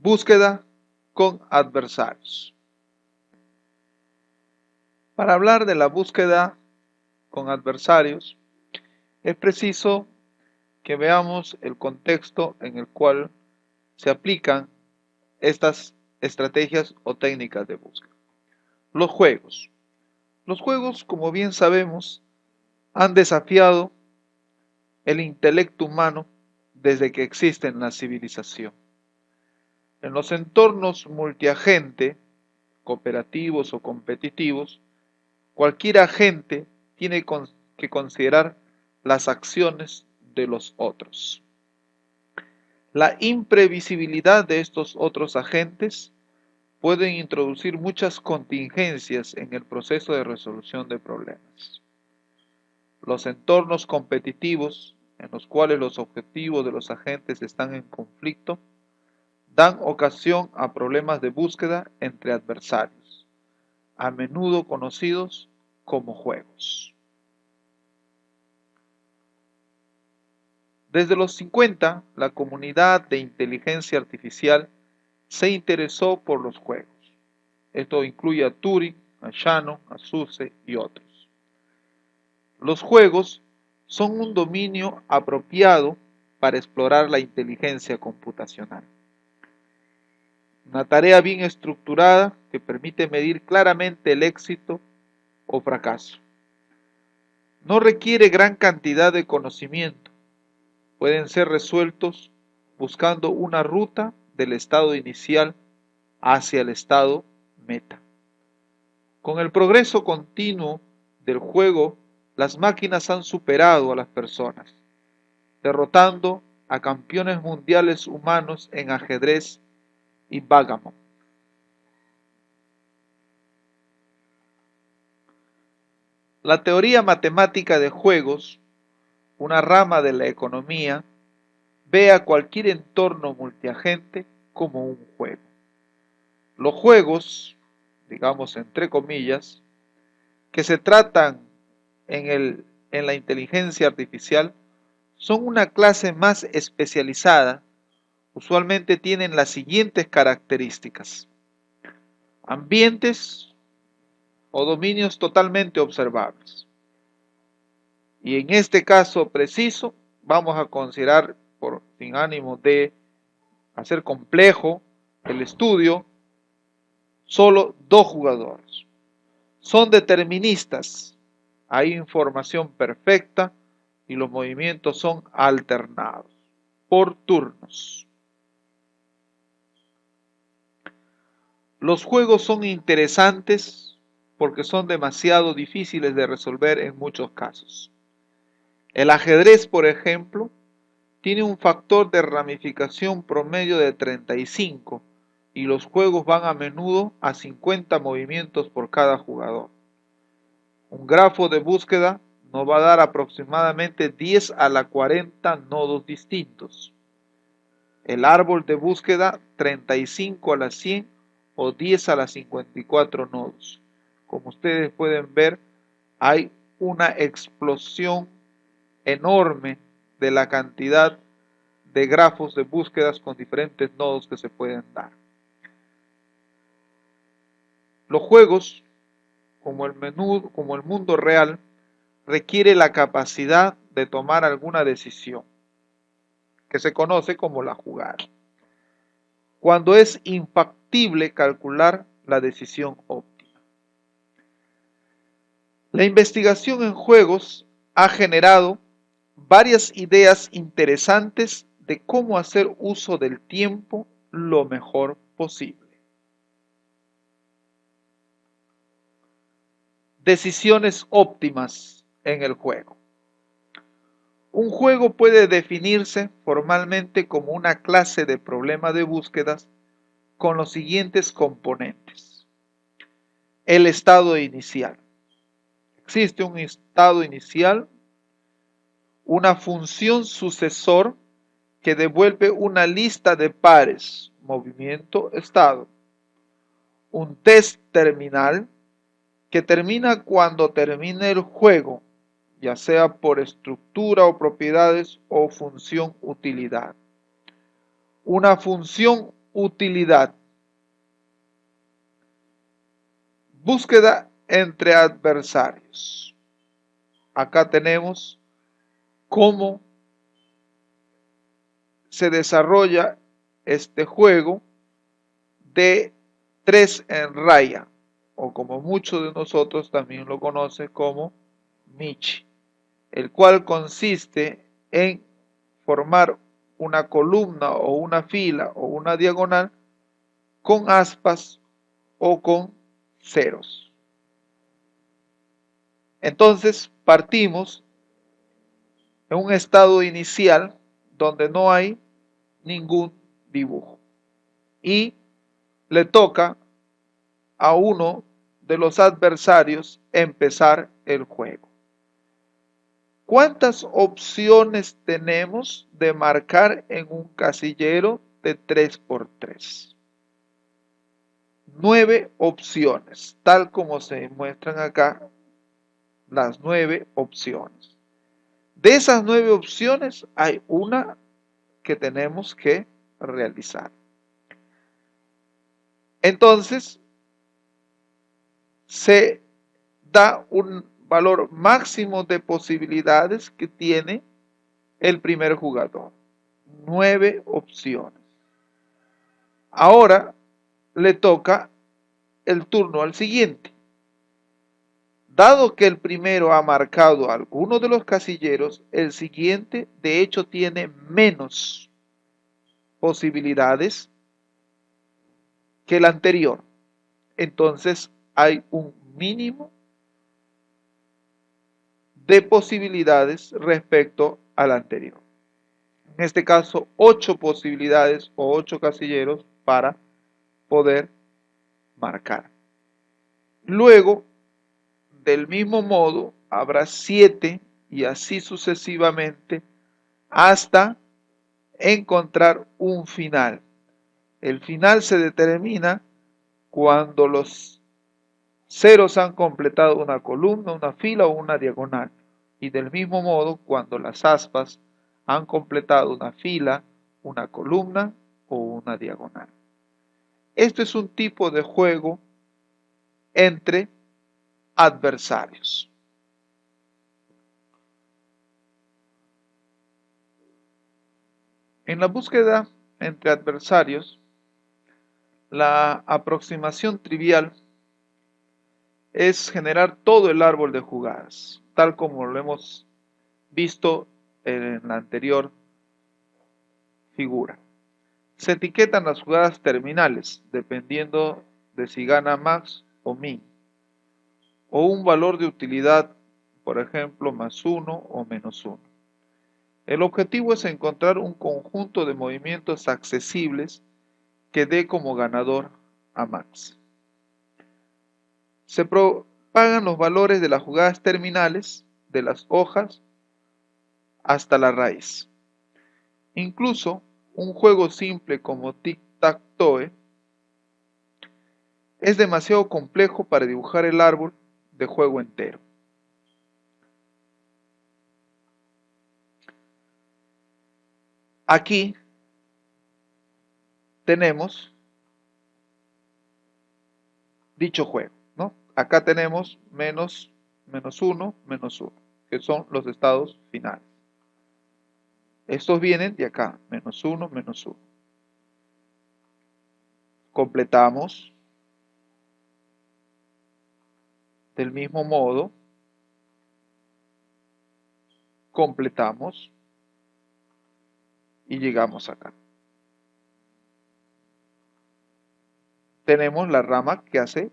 Búsqueda con adversarios. Para hablar de la búsqueda con adversarios, es preciso que veamos el contexto en el cual se aplican estas estrategias o técnicas de búsqueda. Los juegos. Los juegos, como bien sabemos, han desafiado el intelecto humano desde que existe la civilización. En los entornos multiagente, cooperativos o competitivos, cualquier agente tiene que considerar las acciones de los otros. La imprevisibilidad de estos otros agentes pueden introducir muchas contingencias en el proceso de resolución de problemas. Los entornos competitivos, en los cuales los objetivos de los agentes están en conflicto, dan ocasión a problemas de búsqueda entre adversarios, a menudo conocidos como juegos. Desde los 50, la comunidad de inteligencia artificial se interesó por los juegos. Esto incluye a Turing, a Shannon, a Susse y otros. Los juegos son un dominio apropiado para explorar la inteligencia computacional. Una tarea bien estructurada que permite medir claramente el éxito o fracaso. No requiere gran cantidad de conocimiento. Pueden ser resueltos buscando una ruta del estado inicial hacia el estado meta. Con el progreso continuo del juego, las máquinas han superado a las personas, derrotando a campeones mundiales humanos en ajedrez y backgammon. La teoría matemática de juegos, una rama de la economía, ve a cualquier entorno multiagente como un juego. Los juegos, digamos entre comillas, que se tratan en la inteligencia artificial, son una clase más especializada. Usualmente tienen las siguientes características: ambientes o dominios totalmente observables. Y en este caso preciso, vamos a considerar, sin ánimo de hacer complejo el estudio, solo dos jugadores. Son deterministas, hay información perfecta y los movimientos son alternados, por turnos. Los juegos son interesantes porque son demasiado difíciles de resolver en muchos casos. El ajedrez, por ejemplo, tiene un factor de ramificación promedio de 35 y los juegos van a menudo a 50 movimientos por cada jugador. Un grafo de búsqueda nos va a dar aproximadamente 10 a la 40 nodos distintos. El árbol de búsqueda 35 a la 100 o 10 a la 54 nodos. Como ustedes pueden ver, hay una explosión enorme de la cantidad de grafos de búsquedas con diferentes nodos que se pueden dar. Los juegos, como el mundo real, requiere la capacidad de tomar alguna decisión, que se conoce como la jugada, cuando es infactible calcular la decisión óptima. La investigación en juegos ha generado varias ideas interesantes de cómo hacer uso del tiempo lo mejor posible. Decisiones óptimas en el juego. Un juego puede definirse formalmente como una clase de problema de búsquedas con los siguientes componentes. El estado inicial. Existe un estado inicial, una función sucesor que devuelve una lista de pares, movimiento, estado. Un test terminal que termina cuando termine el juego, ya sea por estructura o propiedades o función utilidad. Una función utilidad. Búsqueda entre adversarios. Acá tenemos cómo se desarrolla este juego de 3 en raya, o como muchos de nosotros también lo conocen como Michi, el cual consiste en formar una columna o una fila o una diagonal con aspas o con ceros. Entonces partimos en un estado inicial donde no hay ningún dibujo y le toca a uno de los adversarios empezar el juego. ¿Cuántas opciones tenemos de marcar en un casillero de 3×3? 9 opciones, tal como se muestran acá las 9 opciones. De esas 9 opciones hay una que tenemos que realizar. Entonces, se da un valor máximo de posibilidades que tiene el primer jugador. 9 opciones. Ahora le toca el turno al siguiente. Dado que el primero ha marcado alguno de los casilleros, el siguiente de hecho tiene menos posibilidades que el anterior. Entonces hay un mínimo de posibilidades respecto al anterior. En este caso, 8 posibilidades o 8 casilleros para poder marcar. Luego, del mismo modo, habrá 7 y así sucesivamente hasta encontrar un final. El final se determina cuando los ceros han completado una columna, una fila o una diagonal. Y del mismo modo cuando las aspas han completado una fila, una columna o una diagonal. Esto es un tipo de juego entre adversarios. En la búsqueda entre adversarios, la aproximación trivial es generar todo el árbol de jugadas, tal como lo hemos visto en la anterior figura. Se etiquetan las jugadas terminales, dependiendo de si gana max o min, o un valor de utilidad, por ejemplo, +1 o -1. El objetivo es encontrar un conjunto de movimientos accesibles que dé como ganador a max. Se propagan los valores de las jugadas terminales de las hojas hasta la raíz. Incluso un juego simple como tic-tac-toe es demasiado complejo para dibujar el árbol de juego entero. Aquí tenemos dicho juego, ¿no? Acá tenemos menos, -1, -1, que son los estados finales. Estos vienen de acá, -1, -1. Completamos del mismo modo, completamos y llegamos acá. Tenemos la rama que hace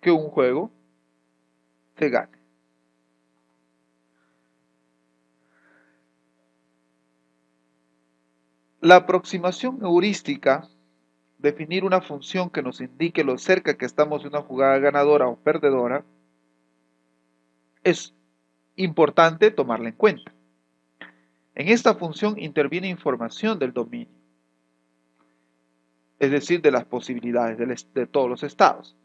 que un juego se gane. La aproximación heurística, definir una función que nos indique lo cerca que estamos de una jugada ganadora o perdedora, es importante tomarla en cuenta. En esta función interviene información del dominio, es decir, de las posibilidades de todos los estados.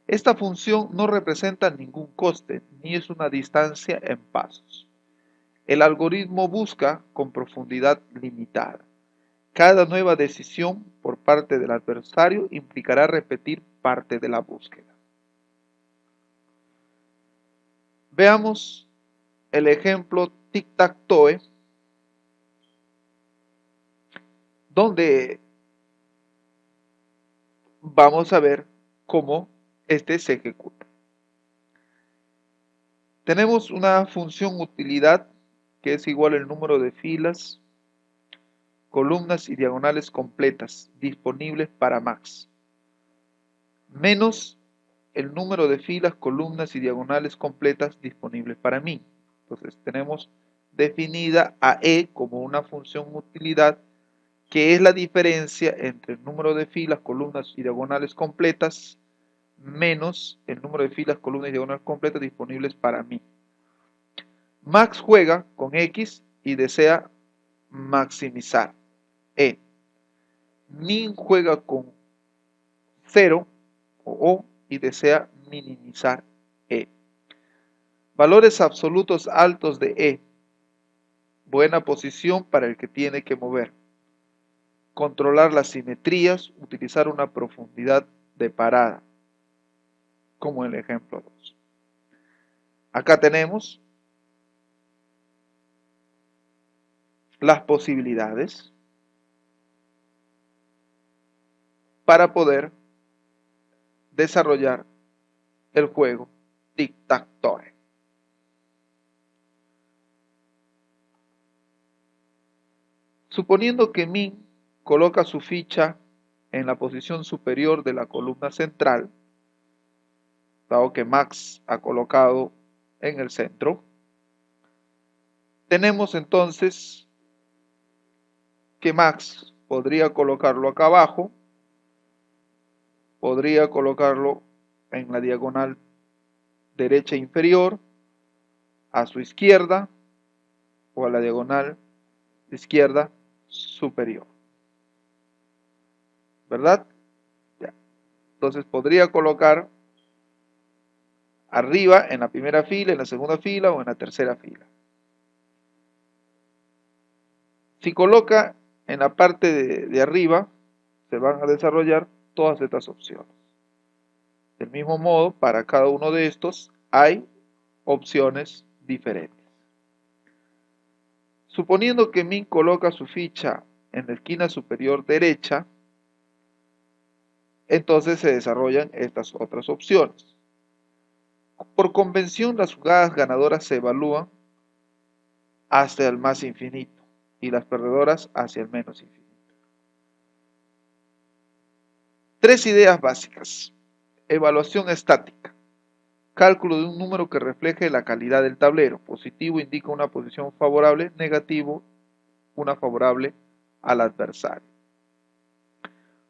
Esta función no representa ningún coste, ni es una distancia en pasos. El algoritmo busca con profundidad limitada. Cada nueva decisión por parte del adversario implicará repetir parte de la búsqueda. Veamos el ejemplo tic-tac-toe, donde vamos a ver cómo este se ejecuta. Tenemos una función utilidad que es igual al número de filas, columnas y diagonales completas disponibles para Max, menos el número de filas, columnas y diagonales completas disponibles para mí. Entonces tenemos definida a E como una función utilidad que es la diferencia entre el número de filas, columnas y diagonales completas menos el número de filas, columnas y diagonales completas disponibles para mí. Max juega con X y desea maximizar E. Min juega con 0 o O y desea minimizar E. Valores absolutos altos de E. Buena posición para el que tiene que mover. Controlar las simetrías, utilizar una profundidad de parada, como en el ejemplo 2. Acá tenemos las posibilidades para poder desarrollar el juego tic-tac-toe. Suponiendo que Min coloca su ficha en la posición superior de la columna central, dado que Max ha colocado en el centro, tenemos entonces que Max podría colocarlo acá abajo, podría colocarlo en la diagonal derecha inferior, a su izquierda o a la diagonal izquierda superior, ¿verdad? Ya. Entonces podría colocar arriba en la primera fila, en la segunda fila o en la tercera fila. Si coloca en la parte de arriba, se van a desarrollar todas estas opciones. Del mismo modo, para cada uno de estos hay opciones diferentes. Suponiendo que Min coloca su ficha en la esquina superior derecha, entonces se desarrollan estas otras opciones. Por convención, las jugadas ganadoras se evalúan hacia el más infinito y las perdedoras hacia el menos infinito. Tres ideas básicas. Evaluación estática. Cálculo de un número que refleje la calidad del tablero. Positivo indica una posición favorable, negativo una favorable al adversario.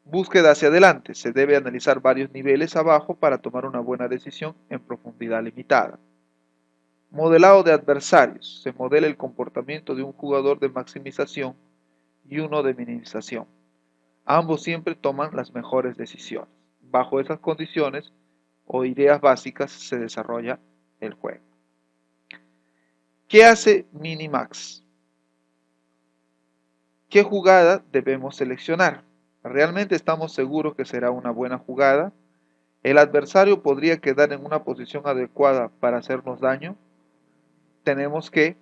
Búsqueda hacia adelante. Se debe analizar varios niveles abajo para tomar una buena decisión en profundidad limitada. Modelado de adversarios. Se modela el comportamiento de un jugador de maximización y uno de minimización. Ambos siempre toman las mejores decisiones. Bajo esas condiciones o ideas básicas se desarrolla el juego. ¿Qué hace Minimax? ¿Qué jugada debemos seleccionar? ¿Realmente estamos seguros que será una buena jugada? ¿El adversario podría quedar en una posición adecuada para hacernos daño? Tenemos que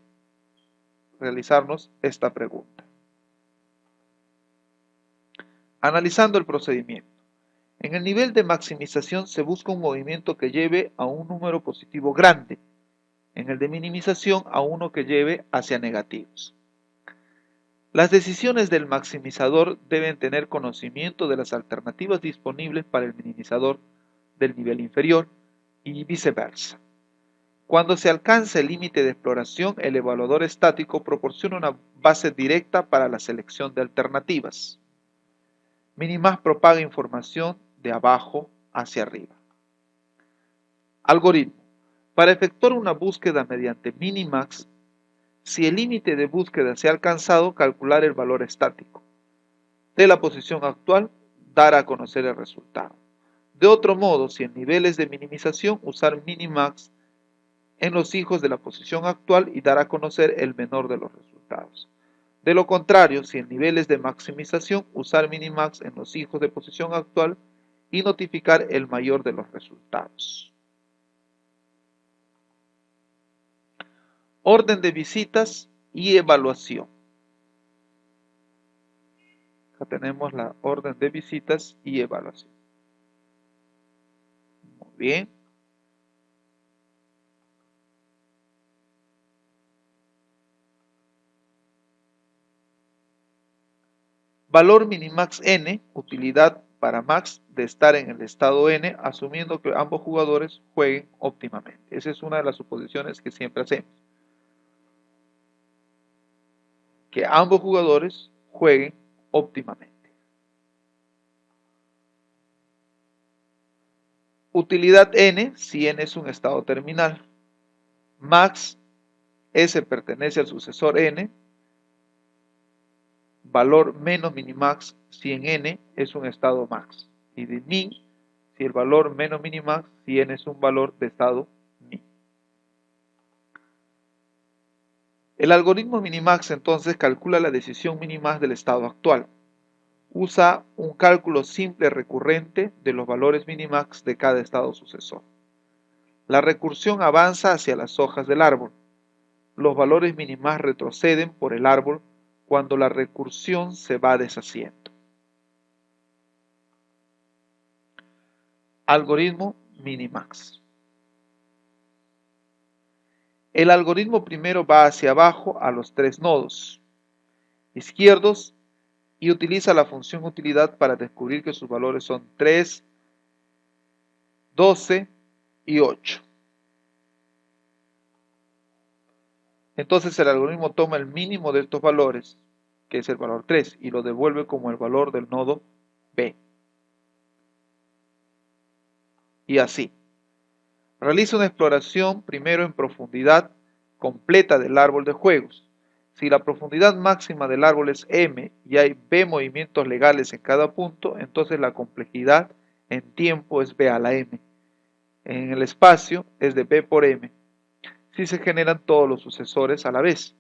realizarnos esta pregunta. Analizando el procedimiento. En el nivel de maximización se busca un movimiento que lleve a un número positivo grande. En el de minimización a uno que lleve hacia negativos. Las decisiones del maximizador deben tener conocimiento de las alternativas disponibles para el minimizador del nivel inferior y viceversa. Cuando se alcanza el límite de exploración, el evaluador estático proporciona una base directa para la selección de alternativas. Minimax propaga información de abajo hacia arriba. Algoritmo. Para efectuar una búsqueda mediante Minimax, si el límite de búsqueda se ha alcanzado, calcular el valor estático de la posición actual, dar a conocer el resultado. De otro modo, si en niveles de minimización, usar Minimax en los hijos de la posición actual y dar a conocer el menor de los resultados. De lo contrario, si el nivel es de maximización, usar minimax en los hijos de posición actual y notificar el mayor de los resultados. Orden de visitas y evaluación. Acá tenemos la orden de visitas y evaluación. Muy bien. Valor minimax n, utilidad para max de estar en el estado n, asumiendo que ambos jugadores jueguen óptimamente. Esa es una de las suposiciones que siempre hacemos. Que ambos jugadores jueguen óptimamente. Utilidad n, si n es un estado terminal. Max, S pertenece al sucesor n. Valor menos minimax, si en n es un estado max. Y de min, si el valor menos minimax, si n es un valor de estado min. El algoritmo minimax entonces calcula la decisión minimax del estado actual. Usa un cálculo simple recurrente de los valores minimax de cada estado sucesor. La recursión avanza hacia las hojas del árbol. Los valores minimax retroceden por el árbol cuando la recursión se va deshaciendo. Algoritmo minimax. El algoritmo primero va hacia abajo a los 3 nodos izquierdos y utiliza la función utilidad para descubrir que sus valores son 3, 12 y 8. Entonces el algoritmo toma el mínimo de estos valores, que es el valor 3, y lo devuelve como el valor del nodo B. Y así. Realiza una exploración primero en profundidad completa del árbol de juegos. Si la profundidad máxima del árbol es m y hay b movimientos legales en cada punto, entonces la complejidad en tiempo es b a la m. En el espacio es de b por m. Si se generan todos los sucesores a la vez.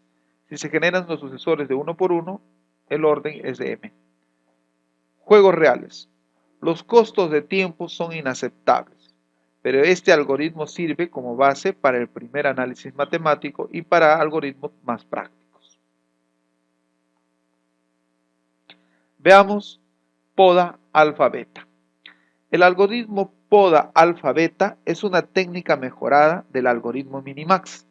Si se generan los sucesores de uno por uno, el orden es de m. Juegos reales. Los costos de tiempo son inaceptables, pero este algoritmo sirve como base para el primer análisis matemático y para algoritmos más prácticos. Veamos poda alfa-beta. El algoritmo poda alfa-beta es una técnica mejorada del algoritmo minimax,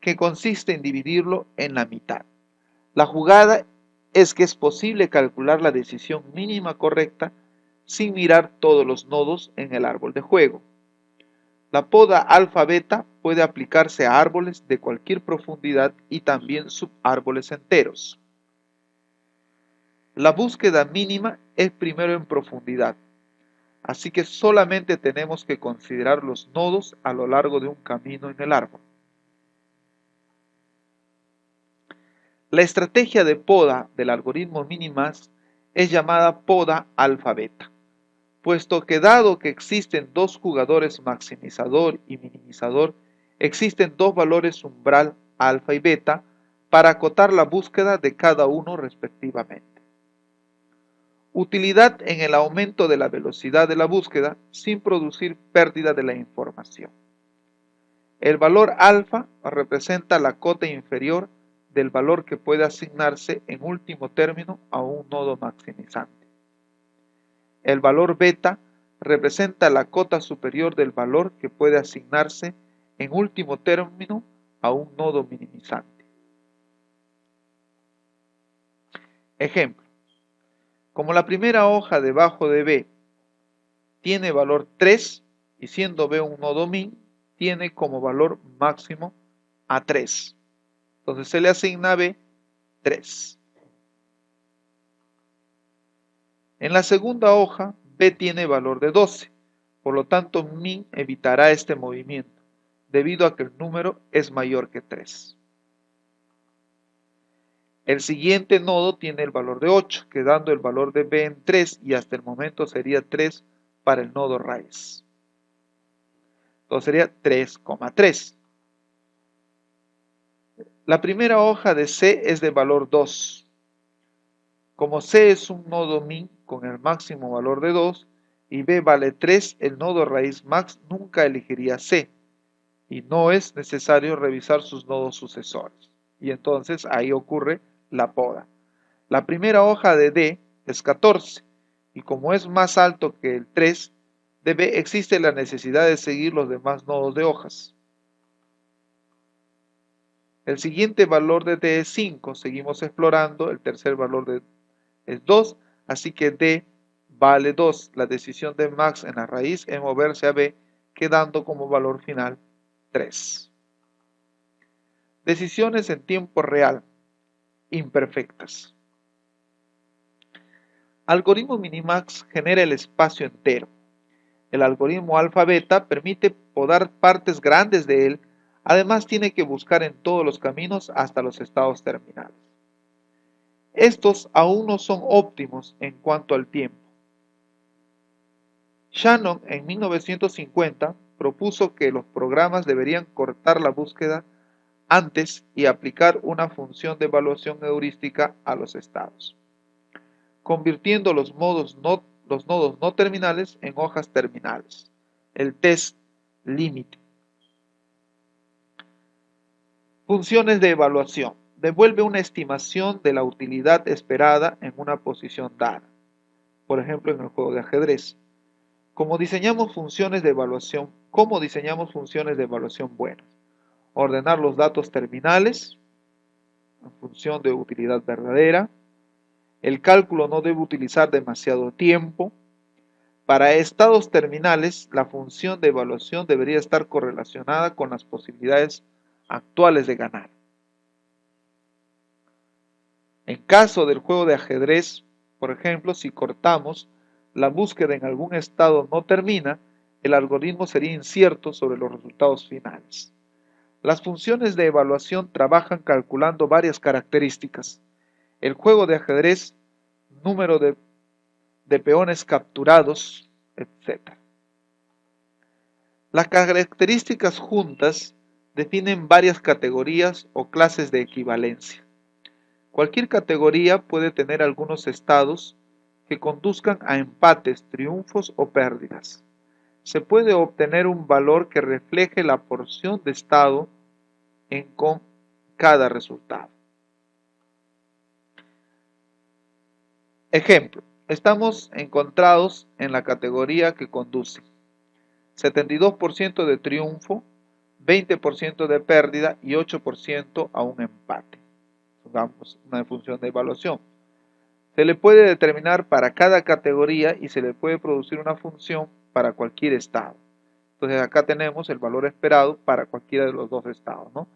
que consiste en dividirlo en la mitad. La jugada es que es posible calcular la decisión mínima correcta sin mirar todos los nodos en el árbol de juego. La poda alfa-beta puede aplicarse a árboles de cualquier profundidad y también subárboles enteros. La búsqueda mínima es primero en profundidad, así que solamente tenemos que considerar los nodos a lo largo de un camino en el árbol. La estrategia de poda del algoritmo minimax es llamada poda alfa-beta, puesto que dado que existen dos jugadores maximizador y minimizador, existen dos valores umbral alfa y beta para acotar la búsqueda de cada uno respectivamente. Utilidad en el aumento de la velocidad de la búsqueda sin producir pérdida de la información. El valor alfa representa la cota inferior del valor que puede asignarse en último término a un nodo maximizante. El valor beta representa la cota superior del valor que puede asignarse en último término a un nodo minimizante. Ejemplo. Como la primera hoja debajo de B tiene valor 3 y siendo B un nodo min, tiene como valor máximo a 3. Entonces se le asigna a B 3. En la segunda hoja, B tiene valor de 12, por lo tanto min evitará este movimiento, debido a que el número es mayor que 3. El siguiente nodo tiene el valor de 8, quedando el valor de B en 3 y hasta el momento sería 3 para el nodo raíz. Entonces sería 3,3. La primera hoja de C es de valor 2 Como C es un nodo min con el máximo valor de 2 y B vale 3, el nodo raíz max nunca elegiría C y no es necesario revisar sus nodos sucesores. Y entonces ahí ocurre la poda. La primera hoja de D es 14 y como es más alto que el 3, existe la necesidad de seguir los demás nodos de hojas. El siguiente valor de D es 5, seguimos explorando, el tercer valor es 2, así que D vale 2. La decisión de max en la raíz es moverse a B, quedando como valor final 3. Decisiones en tiempo real, imperfectas. Algoritmo Minimax genera el espacio entero. El algoritmo alfa-beta permite podar partes grandes de él, además tiene que buscar en todos los caminos hasta los estados terminales. Estos aún no son óptimos en cuanto al tiempo. Shannon en 1950 propuso que los programas deberían cortar la búsqueda antes y aplicar una función de evaluación heurística a los estados, convirtiendo los nodos no terminales en hojas terminales, el test límite. Funciones de evaluación. Devuelve una estimación de la utilidad esperada en una posición dada, por ejemplo en el juego de ajedrez. ¿Cómo diseñamos funciones de evaluación buenas? Ordenar los datos terminales en función de utilidad verdadera. El cálculo no debe utilizar demasiado tiempo. Para estados terminales, la función de evaluación debería estar correlacionada con las posibilidades actuales de ganar. En caso del juego de ajedrez, por ejemplo, si cortamos la búsqueda en algún estado no termina, el algoritmo sería incierto sobre los resultados finales. Las funciones de evaluación trabajan calculando varias características. El juego de ajedrez, número de peones capturados, etc. Las características juntas definen varias categorías o clases de equivalencia. Cualquier categoría puede tener algunos estados que conduzcan a empates, triunfos o pérdidas. Se puede obtener un valor que refleje la porción de estado con cada resultado. Ejemplo, estamos encontrados en la categoría que conduce. 72% de triunfo, 20% de pérdida y 8% a un empate. Digamos, una función de evaluación. Se le puede determinar para cada categoría y se le puede producir una función para cualquier estado. Entonces acá tenemos el valor esperado para cualquiera de los dos estados, ¿no?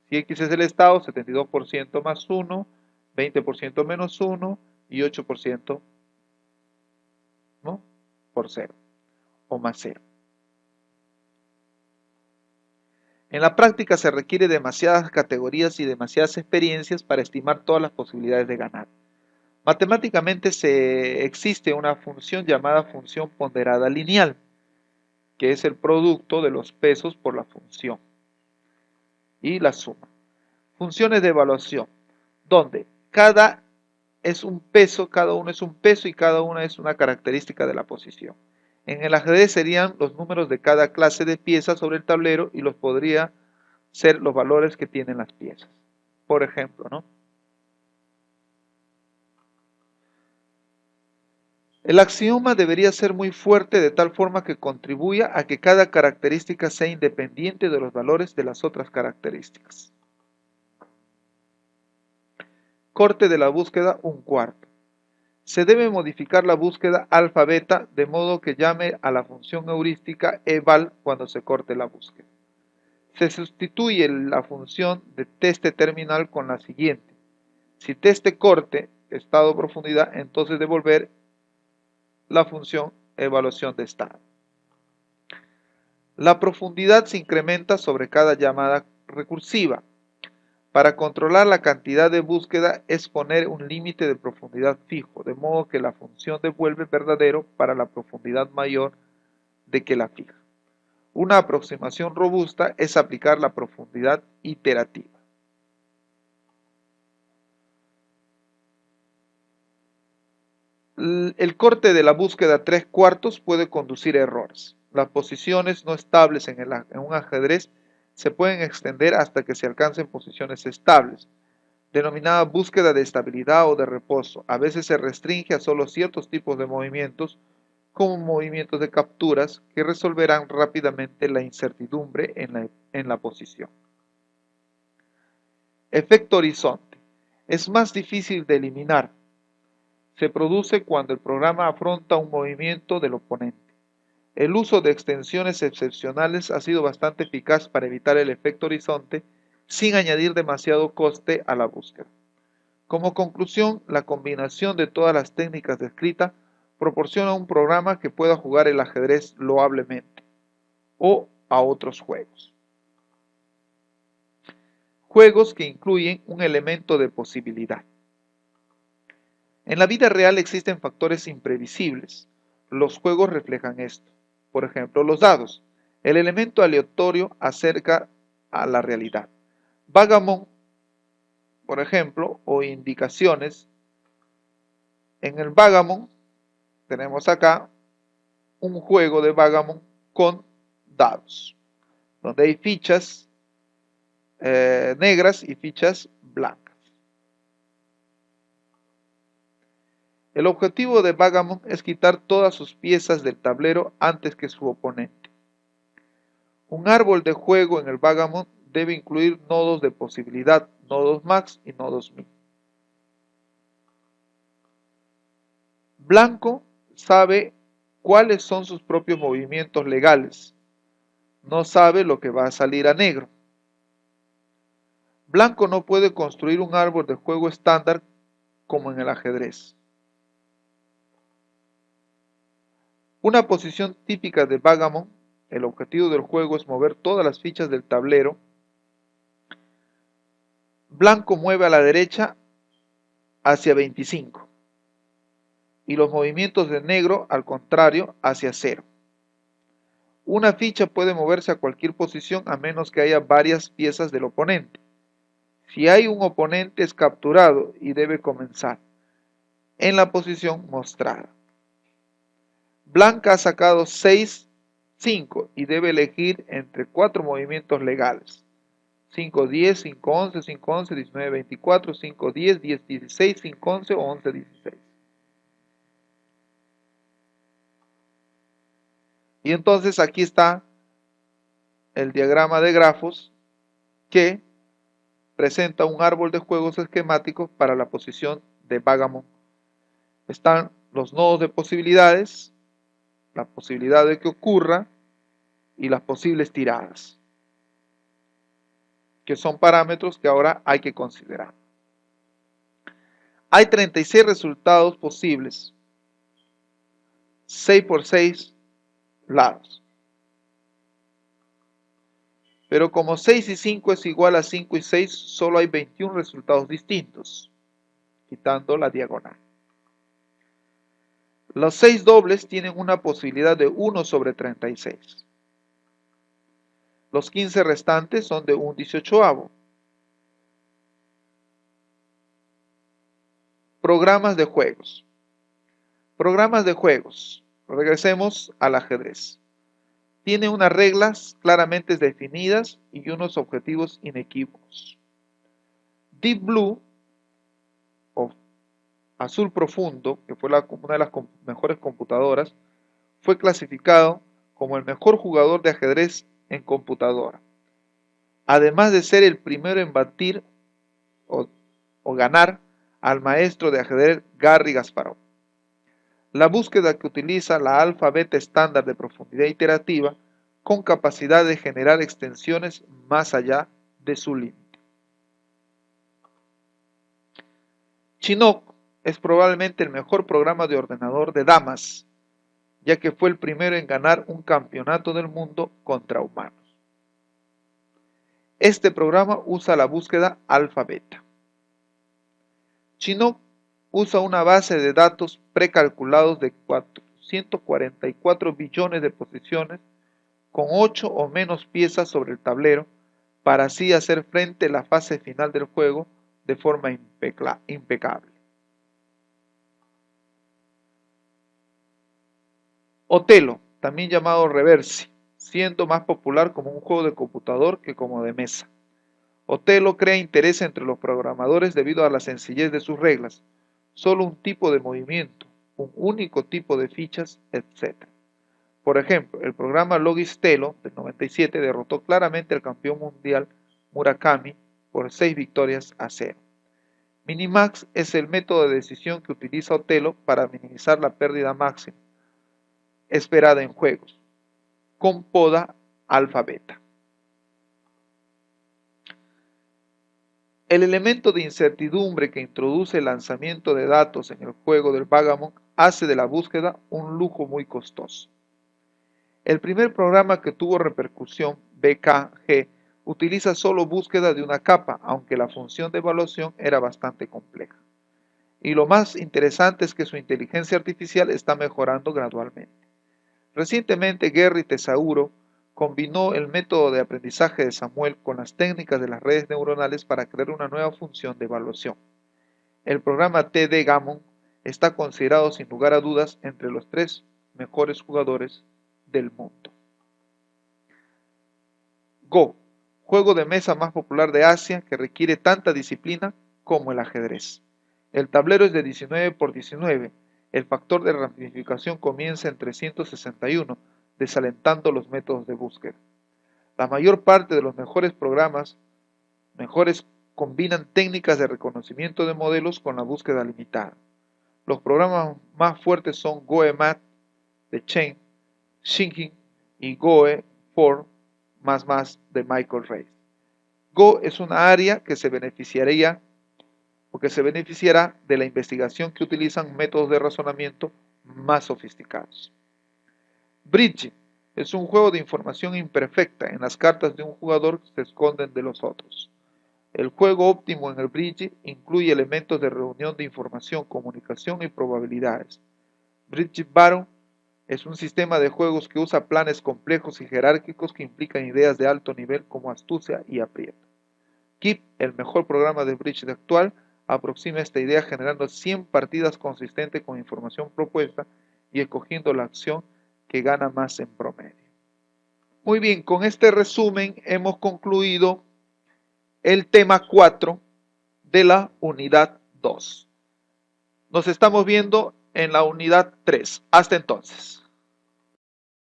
Si X es el estado, 72% más 1, 20% menos 1 y 8%, ¿no?, por 0 o más 0. En la práctica se requiere demasiadas categorías y demasiadas experiencias para estimar todas las posibilidades de ganar. Matemáticamente existe una función llamada función ponderada lineal, que es el producto de los pesos por la función y la suma. Funciones de evaluación, donde cada uno es un peso y cada una es una característica de la posición. En el ajedrez serían los números de cada clase de piezas sobre el tablero y los podría ser los valores que tienen las piezas. Por ejemplo, ¿no? El axioma debería ser muy fuerte de tal forma que contribuya a que cada característica sea independiente de los valores de las otras características. Corte de la búsqueda 1/4. Se debe modificar la búsqueda alfa-beta de modo que llame a la función heurística eval cuando se corte la búsqueda. Se sustituye la función de teste terminal con la siguiente. Si teste corte, estado profundidad, entonces devolver la función evaluación de estado. La profundidad se incrementa sobre cada llamada recursiva. Para controlar la cantidad de búsqueda es poner un límite de profundidad fijo, de modo que la función devuelve verdadero para la profundidad mayor de que la fija. Una aproximación robusta es aplicar la profundidad iterativa. El corte de la búsqueda 3/4 puede conducir a errores. Las posiciones no estables en un ajedrez se pueden extender hasta que se alcancen posiciones estables, denominada búsqueda de estabilidad o de reposo. A veces se restringe a solo ciertos tipos de movimientos, como movimientos de capturas, que resolverán rápidamente la incertidumbre en la posición. Efecto horizonte. Es más difícil de eliminar. Se produce cuando el programa afronta un movimiento del oponente. El uso de extensiones excepcionales ha sido bastante eficaz para evitar el efecto horizonte sin añadir demasiado coste a la búsqueda. Como conclusión, la combinación de todas las técnicas descritas proporciona un programa que pueda jugar el ajedrez loablemente o a otros juegos. Juegos que incluyen un elemento de posibilidad. En la vida real existen factores imprevisibles. Los juegos reflejan esto. Por ejemplo, los dados. El elemento aleatorio acerca a la realidad. Vagamon, por ejemplo, o indicaciones. En el Vagamon tenemos acá un juego de Vagamon con dados, donde hay fichas negras y fichas blancas. El objetivo de Vagamon es quitar todas sus piezas del tablero antes que su oponente. Un árbol de juego en el Vagamon debe incluir nodos de posibilidad, nodos max y nodos min. Blanco sabe cuáles son sus propios movimientos legales. No sabe lo que va a salir a negro. Blanco no puede construir un árbol de juego estándar como en el ajedrez. Una posición típica de Vagamon, el objetivo del juego es mover todas las fichas del tablero. Blanco mueve a la derecha hacia 25 y los movimientos de negro al contrario hacia 0. Una ficha puede moverse a cualquier posición a menos que haya varias piezas del oponente. Si hay un oponente es capturado y debe comenzar en la posición mostrada. Blanca ha sacado 6, 5 y debe elegir entre 4 movimientos legales. 5, 10, 5, 11, 5, 11, 19, 24, 5, 10, 10, 16, 5, 11 o 11, 16. Y entonces aquí está el diagrama de grafos que presenta un árbol de juegos esquemáticos para la posición de Vagamon. Están los nodos de posibilidades, la posibilidad de que ocurra y las posibles tiradas, que son parámetros que ahora hay que considerar. Hay 36 resultados posibles, 6 por 6 lados. Pero como 6 y 5 es igual a 5 y 6, solo hay 21 resultados distintos, quitando la diagonal. Los 6 dobles tienen una posibilidad de 1 sobre 36. Los 15 restantes son de 1/18. Programas de juegos. Programas de juegos. Regresemos al ajedrez. Tiene unas reglas claramente definidas y unos objetivos inequívocos. Deep Blue, o Azul Profundo, que fue una de las mejores computadoras, fue clasificado como el mejor jugador de ajedrez en computadora, además de ser el primero en batir o ganar al maestro de ajedrez Garry Kasparov. La búsqueda que utiliza la alfa-beta estándar de profundidad iterativa con capacidad de generar extensiones más allá de su límite. Chinook es probablemente el mejor programa de ordenador de damas, ya que fue el primero en ganar un campeonato del mundo contra humanos. Este programa usa la búsqueda alfa-beta. Chinook usa una base de datos precalculados de 444 billones de posiciones con 8 o menos piezas sobre el tablero para así hacer frente a la fase final del juego de forma impecable. Otelo, también llamado Reversi, siendo más popular como un juego de computador que como de mesa. Otelo crea interés entre los programadores debido a la sencillez de sus reglas, solo un tipo de movimiento, un único tipo de fichas, etc. Por ejemplo, el programa Logistelo del 97 derrotó claramente al campeón mundial Murakami por 6 victorias a 0. Minimax es el método de decisión que utiliza Otelo para minimizar la pérdida máxima esperada en juegos, con poda alfa-beta. El elemento de incertidumbre que introduce el lanzamiento de datos en el juego del Vagamon hace de la búsqueda un lujo muy costoso. El primer programa que tuvo repercusión, BKG, utiliza solo búsqueda de una capa, aunque la función de evaluación era bastante compleja. Y lo más interesante es que su inteligencia artificial está mejorando gradualmente. Recientemente, Gary Tesauro combinó el método de aprendizaje de Samuel con las técnicas de las redes neuronales para crear una nueva función de evaluación. El programa TD-Gammon está considerado sin lugar a dudas entre los 3 mejores jugadores del mundo. Go, juego de mesa más popular de Asia que requiere tanta disciplina como el ajedrez. El tablero es de 19 por 19. El factor de ramificación comienza en 361, desalentando los métodos de búsqueda. La mayor parte de los mejores programas combinan técnicas de reconocimiento de modelos con la búsqueda limitada. Los programas más fuertes son GoEMAT de Chen, Xingqing y GoE4++ de Michael Reis. Go es una área que se beneficiará de la investigación que utilizan métodos de razonamiento más sofisticados. Bridge es un juego de información imperfecta. En las cartas de un jugador se esconden de los otros. El juego óptimo en el Bridge incluye elementos de reunión de información, comunicación y probabilidades. Bridge Baron es un sistema de juegos que usa planes complejos y jerárquicos que implican ideas de alto nivel como astucia y aprieto. Keep, el mejor programa de Bridge actual, aproxima esta idea generando 100 partidas consistentes con información propuesta y escogiendo la acción que gana más en promedio. Muy bien, con este resumen hemos concluido el tema 4 de la unidad 2. Nos estamos viendo en la unidad 3. Hasta entonces.